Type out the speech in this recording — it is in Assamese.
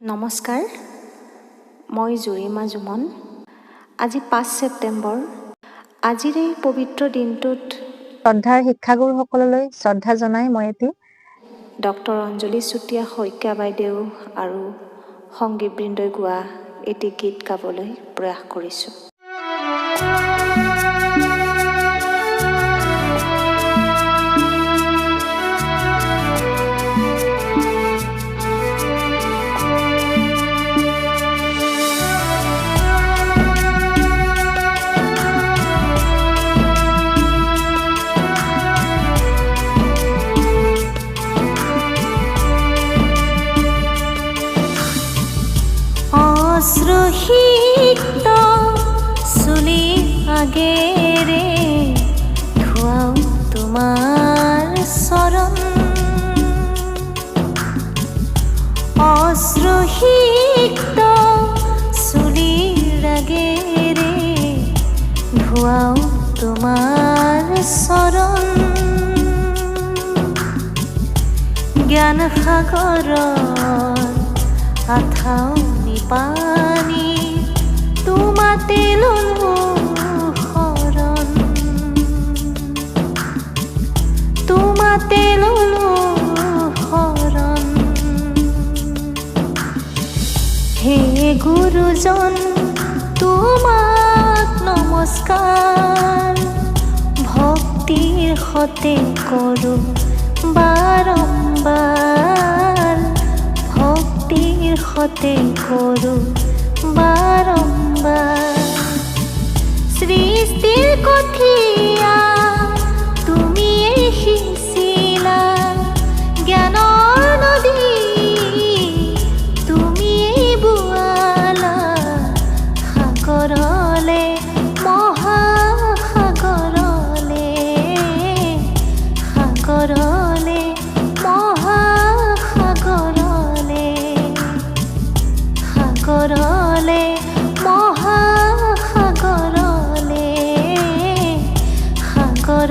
নমস্কাৰ, মই জুৰিমা জুমন। আজি 5 ছেপ্টেম্বৰ। আজিৰ এই পবিত্ৰ দিনটোত শ্ৰদ্ধাৰ শিক্ষাগুৰুসকললৈ শ্ৰদ্ধা জনাই মই এটি ডক্টৰ অঞ্জলি চুতীয়া শইকীয়া বাইদেউ আৰু সংগীতবৃন্দই গোৱা এটি গীত গাবলৈ প্ৰয়াস কৰিছোঁ। অশ্ৰুসিক্ত চুলি আগেৰে ধুৱাও তোমাৰ চৰণ, অশ্ৰুসিক্ত চুলিৰ আগেৰে ধুৱাও তোমাৰ চৰণ, জ্ঞান সাগৰৰ আথাও পানী তোমাতে ললো শৰণ, তোমাতে ললো শৰণ। হে গুৰুজন তোমাক নমস্কাৰ, ভক্তিৰ সতে কৰোঁ বাৰম্বাৰ, ভক্তিৰ সতে কৰোঁ বাৰম্বাৰ। সৃষ্টিৰ কঠীয়া তুমিয়ে সিঁচিলা, জ্ঞানৰ নদী তুমিয়ে বোৱালা, সাগৰলে মহাসাগৰলে, সাগৰলে মহাসাগৰলে, সাগৰলে মহাসাগৰলে, সাগৰ